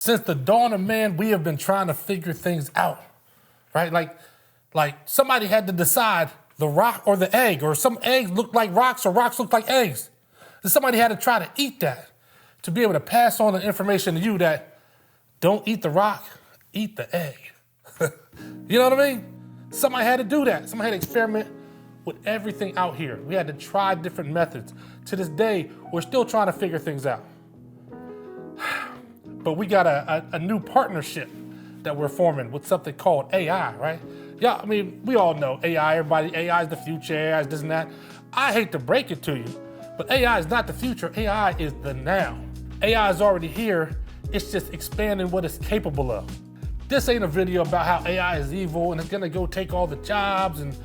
Since the dawn of man, we have been trying to figure things out, right? Like somebody had to decide the rock or the egg, or some eggs look like rocks or rocks look like eggs. And somebody had to try to eat that to be able to pass on the information to you that don't eat the rock, eat the egg. You know what I mean? Somebody had to do that. Somebody had to experiment with everything out here. We had to try different methods. To this day, we're still trying to figure things out. But we got a new partnership that we're forming with something called AI, right? Yeah, I mean, we all know AI, everybody, AI is the future, AI is this and that. I hate to break it to you, but AI is not the future, AI is the now. AI is already here, it's just expanding what it's capable of. This ain't a video about how AI is evil and it's gonna go take all the jobs and,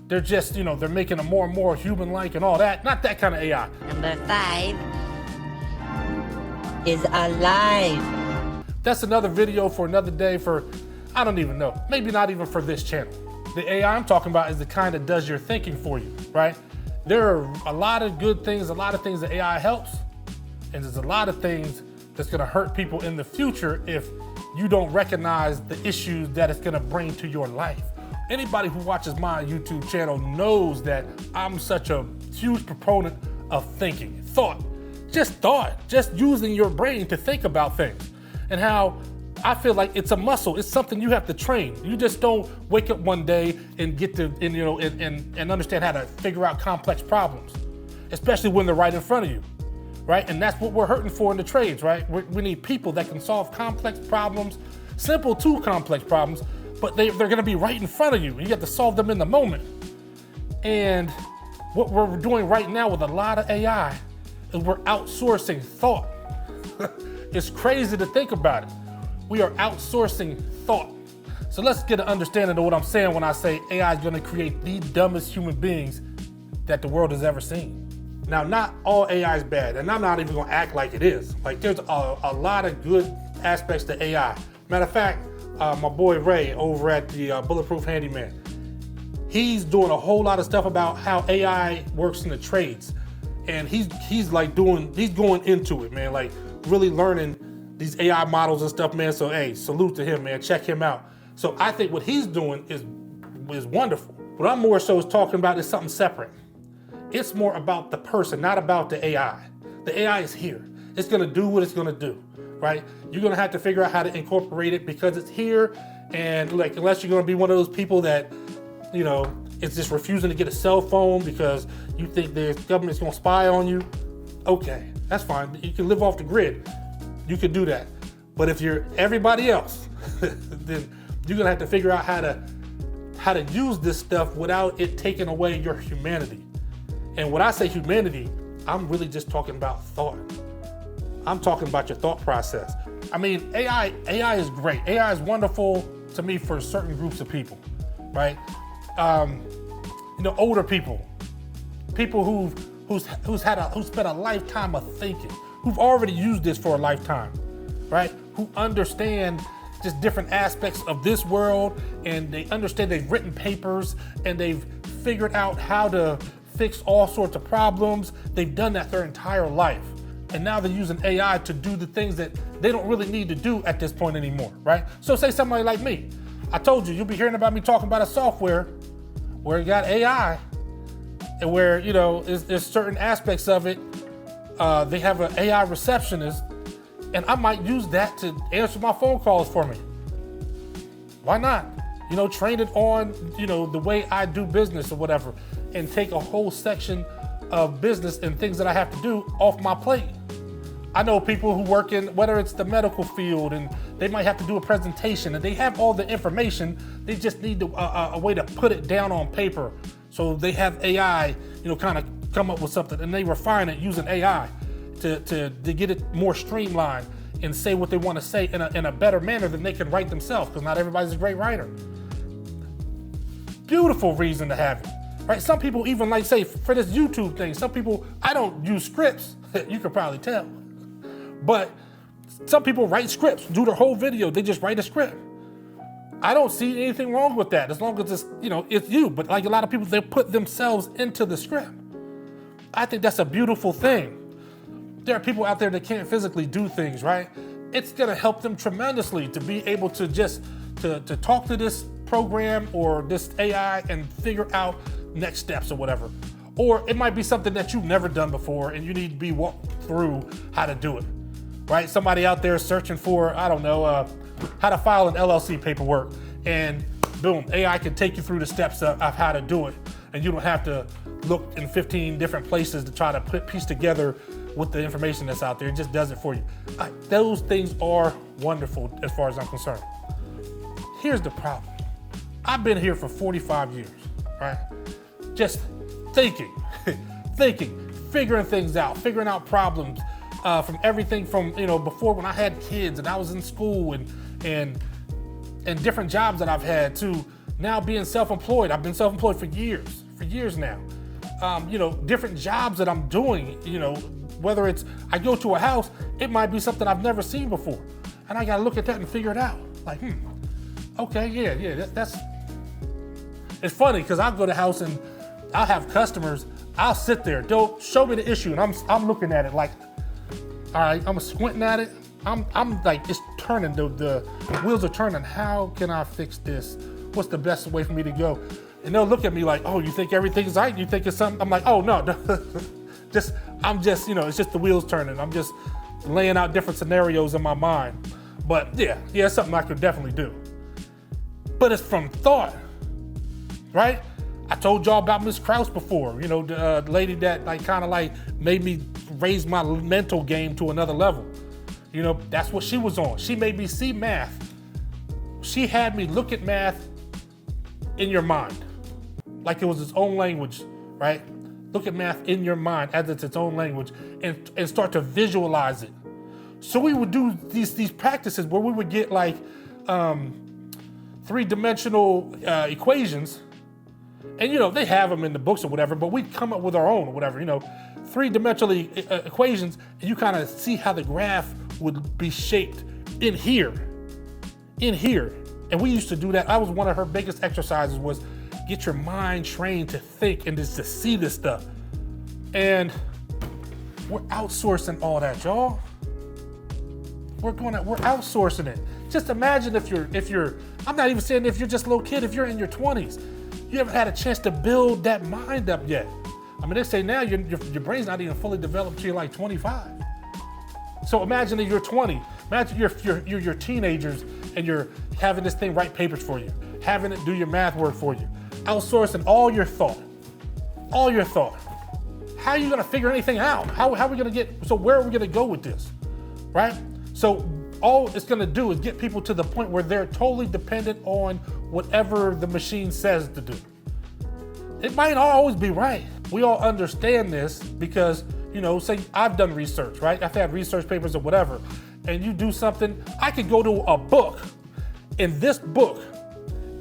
they're just, they're making it more and more human-like and all that. Not that kind of AI. Number 5 is alive. That's another video for another day for, I don't even know, maybe not even for this channel. The AI I'm talking about is the kind that does your thinking for you, right? There are a lot of good things, a lot of things that AI helps, and there's a lot of things that's gonna hurt people in the future if you don't recognize the issues that it's gonna bring to your life. Anybody who watches my YouTube channel knows that I'm such a huge proponent of thinking, thought, just using your brain to think about things, and how I feel like it's a muscle. It's something you have to train. You just don't wake up one day and get to, and understand how to figure out complex problems, especially when they're right in front of you, right? And that's what we're hurting for in the trades, right? We need people that can solve complex problems, simple to complex problems, but they're gonna be right in front of you. You have to solve them in the moment. And what we're doing right now with a lot of AI is we're outsourcing thought. It's crazy to think about it. We are outsourcing thought. So let's get an understanding of what I'm saying when I say AI is gonna create the dumbest human beings that the world has ever seen. Now, not all AI is bad, and I'm not even gonna act like it is. Like, there's a lot of good aspects to AI. Matter of fact, my boy Ray over at the Bulletproof Handyman, he's doing a whole lot of stuff about how AI works in the trades. And he's going into it, man, like really learning these AI models and stuff, man. So, hey, salute to him, man, check him out. So I think what he's doing is wonderful. What I'm more so is talking about is something separate. It's more about the person, not about the AI. The AI is here. It's gonna do what it's gonna do, right? You're gonna have to figure out how to incorporate it because it's here, and like, unless you're gonna be one of those people that, it's just refusing to get a cell phone because you think the government's gonna spy on you, okay, that's fine. You can live off the grid. You can do that. But if you're everybody else, then you're gonna have to figure out how to use this stuff without it taking away your humanity. And when I say humanity, I'm really just talking about thought. I'm talking about your thought process. I mean, AI is great. AI is wonderful to me for certain groups of people, right? Older people who's spent a lifetime of thinking, who've already used this for a lifetime, right? Who understand just different aspects of this world, and they understand, they've written papers and they've figured out how to fix all sorts of problems. They've done that their entire life. And now they're using AI to do the things that they don't really need to do at this point anymore, right? So say somebody like me. I told you, you'll be hearing about me talking about a software where you got AI, and where, there's certain aspects of it. They have an AI receptionist, and I might use that to answer my phone calls for me. Why not? Train it on, the way I do business or whatever, and take a whole section of business and things that I have to do off my plate. I know people who work in, whether it's the medical field, and they might have to do a presentation, and they have all the information, they just need a way to put it down on paper. So they have AI, kind of come up with something, and they refine it using AI to get it more streamlined and say what they want to say in a better manner than they can write themselves, because not everybody's a great writer. Beautiful reason to have it, right? Some people even, like, say, for this YouTube thing, some people, I don't use scripts, you could probably tell, but some people write scripts, do their whole video, they just write a script. I don't see anything wrong with that, as long as it's, it's you. But like a lot of people, they put themselves into the script. I think that's a beautiful thing. There are people out there that can't physically do things, right? it's gonna help them tremendously to be able to just to talk to this program or this AI and figure out next steps or whatever. Or it might be something that you've never done before and you need to be walked through how to do it, right? Somebody out there searching for, I don't know, how to file an LLC paperwork, and boom, AI can take you through the steps of how to do it. And you don't have to look in 15 different places to try to piece together with the information that's out there. It just does it for you. Those things are wonderful as far as I'm concerned. Here's the problem. I've been here for 45 years, right? Just thinking, figuring things out, figuring out problems from everything from, before when I had kids and I was in school and different jobs that I've had to now being self-employed. I've been self-employed for years now. Different jobs that I'm doing, whether it's I go to a house, it might be something I've never seen before. And I gotta look at that and figure it out. Like, okay, yeah, that's it's funny because I'll go to the house and I'll have customers, I'll sit there, they'll show me the issue and I'm looking at it like, all right, I'm squinting at it. I'm like, it's turning, the wheels are turning. How can I fix this? What's the best way for me to go? And they'll look at me like, oh, you think everything's right? You think it's something? I'm like, oh, no. I'm just, it's just the wheels turning. I'm just laying out different scenarios in my mind. But yeah, it's something I could definitely do. But it's from thought, right? I told y'all about Miss Krause before, the lady that made me raise my mental game to another level. That's what she was on. She made me see math. She had me look at math in your mind, like it was its own language, right? Look at math in your mind as it's its own language and start to visualize it. So we would do these practices where we would get like three-dimensional equations, and they have them in the books or whatever, but we come up with our own or whatever, three-dimensional equations, and you kind of see how the graph would be shaped in here. And we used to do that. That was one of her biggest exercises, was get your mind trained to think and just to see this stuff. And we're outsourcing all that, y'all. We're outsourcing it. Just imagine if you're, I'm not even saying if you're just a little kid, if you're in your 20s, you haven't had a chance to build that mind up yet. I mean, they say now your brain's not even fully developed till you're like 25. So imagine if you're 20. Imagine you're teenagers and you're having this thing write papers for you, having it do your math work for you, outsourcing all your thought. How are you gonna figure anything out? How are we gonna where are we gonna go with this, right? So all it's gonna do is get people to the point where they're totally dependent on whatever the machine says to do. It might not always be right. We all understand this because, say I've done research, right? I've had research papers or whatever, and you do something, I could go to a book, and this book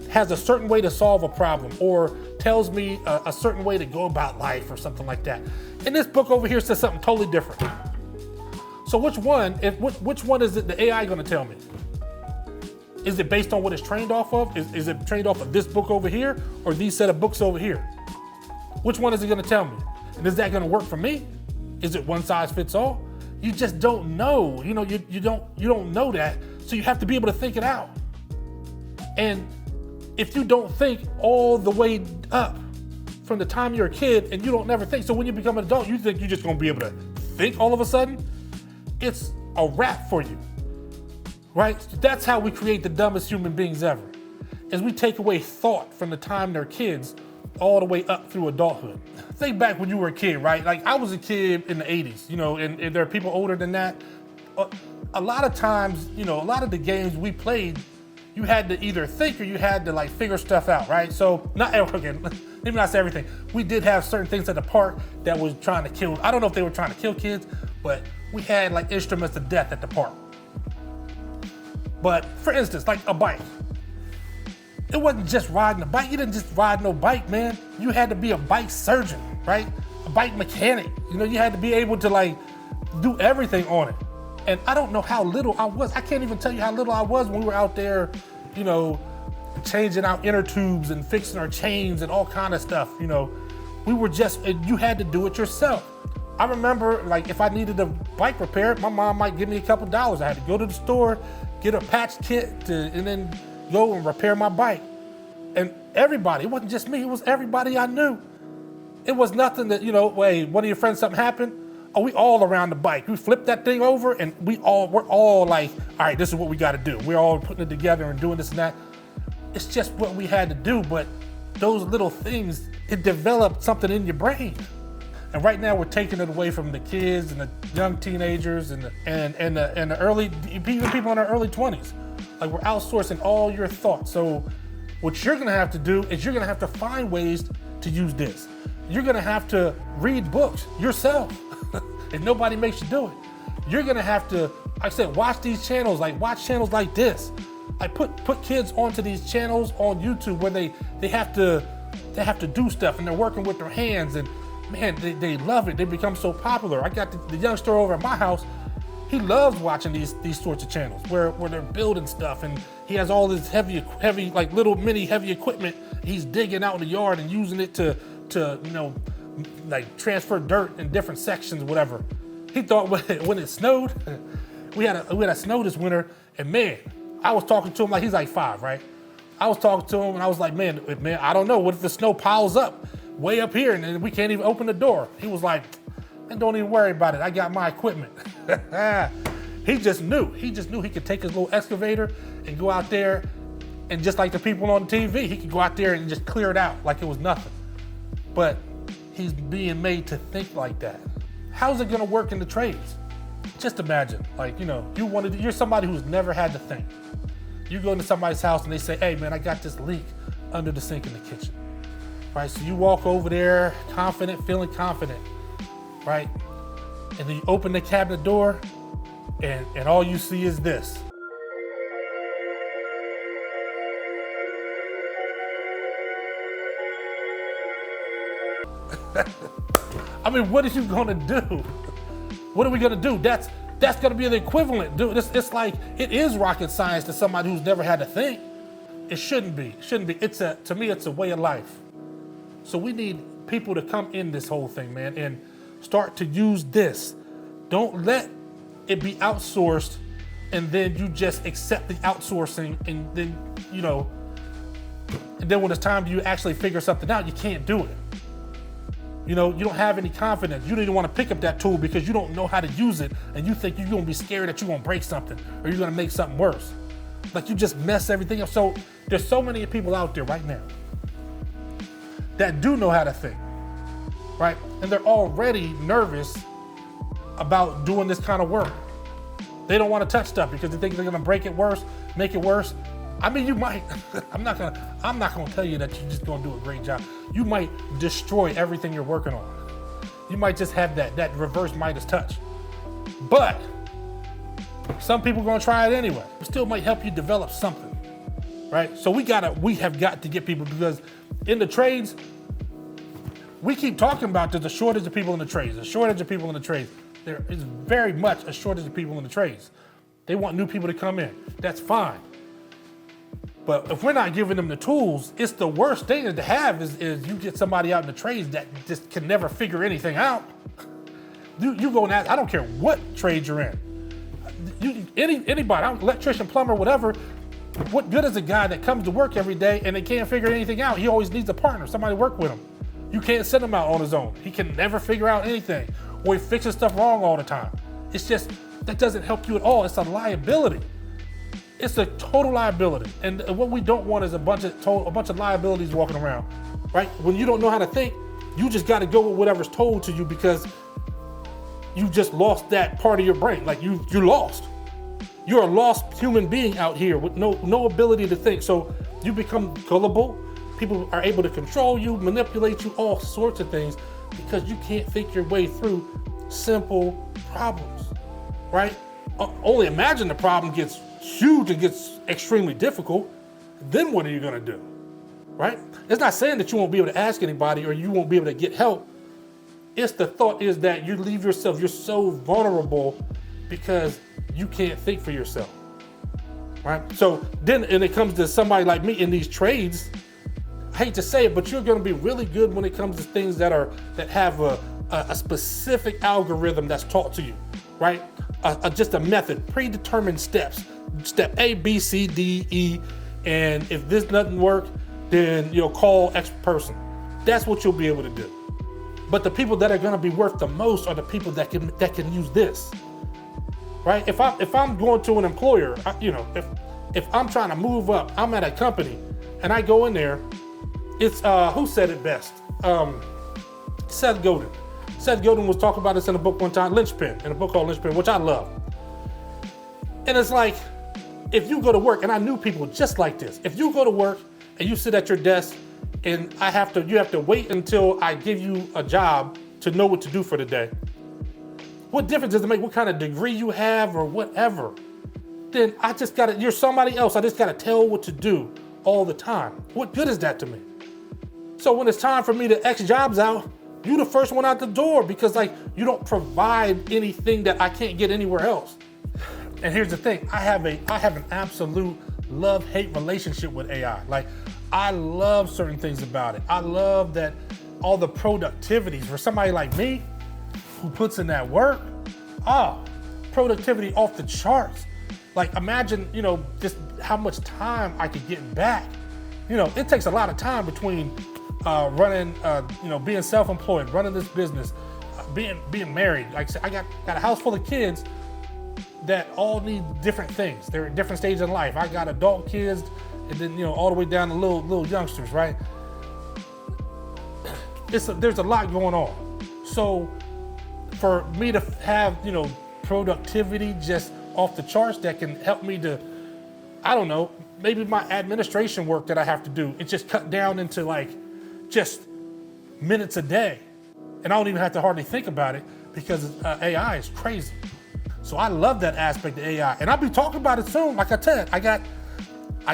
has a certain way to solve a problem or tells me a certain way to go about life or something like that. And this book over here says something totally different. So which one is it the AI gonna tell me? Is it based on what it's trained off of? Is it trained off of this book over here or these set of books over here? Which one is it gonna tell me? And is that gonna work for me? Is it one size fits all? You just don't know. You don't know that, so you have to be able to think it out. And if you don't think all the way up from the time you're a kid and you don't never think, so when you become an adult, you think you're just gonna be able to think all of a sudden, it's a wrap for you, right? So that's how we create the dumbest human beings ever, is we take away thought from the time they're kids all the way up through adulthood. Think back when you were a kid, right? Like I was a kid in the 80s, and there are people older than that. A lot of times, a lot of the games we played, you had to either think or you had to figure stuff out, right? So maybe not say everything. We did have certain things at the park that was trying to kill. I don't know if they were trying to kill kids, but we had instruments of death at the park. But for instance, like a bike. It wasn't just riding a bike. You didn't just ride no bike, man. You had to be a bike surgeon, right? A bike mechanic. You had to be able to do everything on it. And I don't know how little I was. I can't even tell you how little I was when we were out there, changing out inner tubes and fixing our chains and all kind of stuff. We were you had to do it yourself. I remember, like, if I needed a bike repaired, my mom might give me a couple dollars. I had to go to the store, get a patch kit, and then go and repair my bike. And everybody, it wasn't just me, it was everybody I knew. It was nothing that, hey, one of your friends, something happened. Oh, we all around the bike. We flipped that thing over and we're all like, all right, this is what we got to do. We're all putting it together and doing this and that. It's just what we had to do, but those little things, it developed something in your brain. And right now we're taking it away from the kids and the young teenagers and the early, even people in their early 20s. Like, we're outsourcing all your thoughts. So what you're gonna have to do is you're gonna have to find ways to use this. You're gonna have to read books yourself if nobody makes you do it. You're gonna have to, like I said, watch these channels, watch channels like this. Like, put kids onto these channels on YouTube where they have to do stuff and they're working with their hands, and man, they love it. They become so popular. I got the youngster over at my house. He loves watching these sorts of channels where they're building stuff, and he has all this heavy, like little mini heavy equipment. He's digging out in the yard and using it to like transfer dirt in different sections, whatever. He thought when it snowed, we had a snow this winter, and man, I was talking to him like he's like 5, right? I was talking to him and I was like, man, I don't know. What if the snow piles up way up here and then we can't even open the door? He was like, man, don't even worry about it. I got my equipment. He just knew he could take his little excavator and go out there, and just like the people on TV, he could go out there and just clear it out like it was nothing. But he's being made to think like that. How's it gonna work in the trades? Just imagine, like, you're somebody who's never had to think. You go into somebody's house and they say, hey man, I got this leak under the sink in the kitchen, right? So you walk over there, feeling confident, right? And then you open the cabinet door and all you see is this. I mean, what are you gonna do? What are we gonna do? That's gonna be the equivalent, dude. It's like, it is rocket science to somebody who's never had to think. It shouldn't be. To me, it's a way of life. So we need people to come in this whole thing, man, and start to use this. Don't let it be outsourced and then you just accept the outsourcing, and then, and then when it's time to you actually figure something out, you can't do it. You don't have any confidence. You don't even want to pick up that tool because you don't know how to use it, and you think you're gonna be scared that you're gonna break something or you're gonna make something worse. Like, you just mess everything up. So there's so many people out there right now that do know how to think, right? And they're already nervous about doing this kind of work. They don't want to touch stuff because they think they're gonna break it worse, make it worse. I mean, you might. I'm not gonna tell you that you're just gonna do a great job. You might destroy everything you're working on. You might just have that reverse Midas touch. But some people are gonna try it anyway. It still might help you develop something, right? So we have got to get people, because in the trades, we keep talking about there's a shortage of people in the trades. There is very much a shortage of people in the trades. They want new people to come in. That's fine. But if we're not giving them the tools, it's the worst thing to have is you get somebody out in the trades that just can never figure anything out. You go and ask, I don't care what trade you're in. Anybody, electrician, plumber, whatever, what good is a guy that comes to work every day and they can't figure anything out? He always needs a partner, somebody to work with him. You can't send him out on his own. He can never figure out anything, or he fixes stuff wrong all the time. It's just, that doesn't help you at all. It's a liability. It's a total liability. And what we don't want is a bunch of liabilities walking around, right? When you don't know how to think, you just got to go with whatever's told to you because you just lost that part of your brain. Like, you lost. You're a lost human being out here with no ability to think. So you become gullible. People are able to control you, manipulate you, all sorts of things, because you can't think your way through simple problems, right? Only imagine the problem gets huge and gets extremely difficult. Then what are you gonna do, right? It's not saying that you won't be able to ask anybody or you won't be able to get help. It's the thought is that you leave yourself, you're so vulnerable because you can't think for yourself, right? So then, and it comes to somebody like me in these trades, I hate to say it, but you're gonna be really good when it comes to things that have a specific algorithm that's taught to you, right? Just a method, predetermined steps. Step A, B, C, D, E, and if this doesn't work, then you'll call X person. That's what you'll be able to do. But the people that are gonna be worth the most are the people that can use this, right? If I'm going to an employer, if I'm trying to move up, I'm at a company, and I go in there, it's who said it best? Seth Godin. Seth Godin was talking about this in a book one time, Linchpin, in a book called Linchpin, which I love. And it's like, if you go to work, and I knew people just like this, if you go to work and you sit at your desk and you have to wait until I give you a job to know what to do for the day, what difference does it make what kind of degree you have or whatever? Then you're somebody else, I just gotta tell what to do all the time. What good is that to me? So when it's time for me to X jobs out, you're the first one out the door because you don't provide anything that I can't get anywhere else. And here's the thing, I have an absolute love-hate relationship with AI. I love certain things about it. I love that all the productivities for somebody like me who puts in that work, productivity off the charts. Imagine, just how much time I could get back. It takes a lot of time between running, being self-employed, running this business, being married. Like I said, I got a house full of kids that all need different things. They're at different stages in life. I got adult kids, and then all the way down to little youngsters, right? There's a lot going on. So for me to have productivity just off the charts that can help me to, I don't know, maybe my administration work that I have to do, it's just cut down into just minutes a day. And I don't even have to hardly think about it because AI is crazy. So I love that aspect of AI. And I'll be talking about it soon. Like I said, I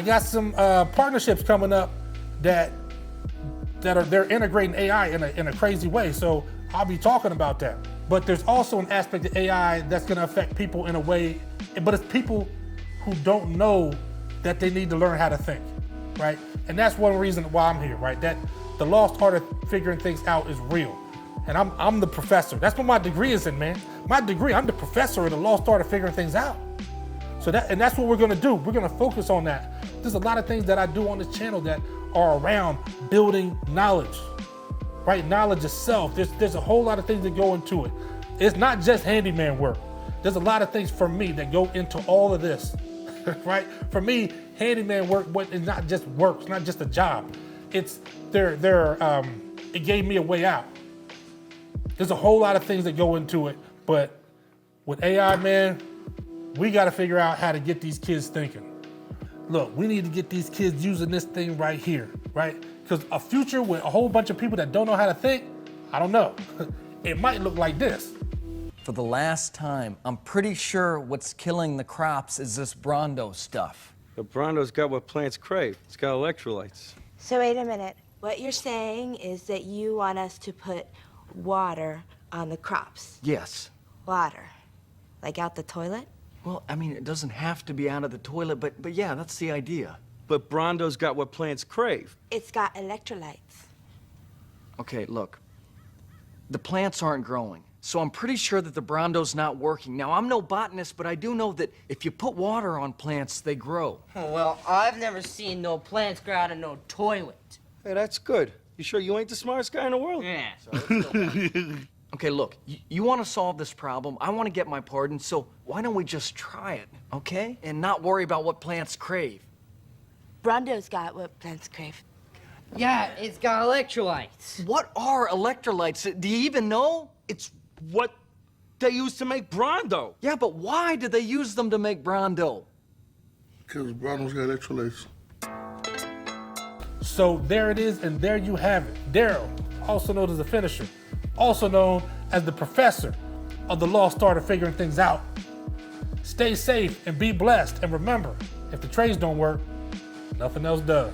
got some partnerships coming up they're integrating AI in a crazy way. So I'll be talking about that. But there's also an aspect of AI that's gonna affect people in a way, but it's people who don't know that they need to learn how to think, right? And that's one reason why I'm here, right? That the lost art of figuring things out is real. And I'm the professor. That's what my degree is in, man. My degree, I'm the professor of the lost art of figuring things out. So that's what we're gonna do. We're gonna focus on that. There's a lot of things that I do on this channel that are around building knowledge, right? Knowledge itself. There's a whole lot of things that go into it. It's not just handyman work. There's a lot of things for me that go into all of this, right? For me, handyman work is not just work. It's not just a job. It gave me a way out. There's a whole lot of things that go into it, but with AI, man, we got to figure out how to get these kids thinking. Look, we need to get these kids using this thing right here, right? Because a future with a whole bunch of people that don't know how to think, I don't know. It might look like this. For the last time, I'm pretty sure what's killing the crops is this Brondo stuff. The Brondo's got what plants crave. It's got electrolytes. So wait a minute. What you're saying is that you want us to put water on the crops? Yes. Water? Like out the toilet? Well, I mean, it doesn't have to be out of the toilet, but yeah, that's the idea. But Brondo's got what plants crave. It's got electrolytes. Okay, look. The plants aren't growing, so I'm pretty sure that the Brondo's not working. Now, I'm no botanist, but I do know that if you put water on plants, they grow. Well, I've never seen no plants grow out of no toilet. Hey, that's good. You sure you ain't the smartest guy in the world? Yeah. Okay, look, you want to solve this problem, I want to get my pardon, so why don't we just try it, okay? And not worry about what plants crave. Brondo's got what plants crave. Yeah, it's got electrolytes. What are electrolytes? Do you even know? It's what they use to make Brondo. Yeah, but why do they use them to make Brondo? Because Brondo's got electrolytes. So there it is, and there you have it. Daryl, also known as the finisher, also known as the professor of the lost art of figuring things out. Stay safe and be blessed. And remember, if the trades don't work, nothing else does.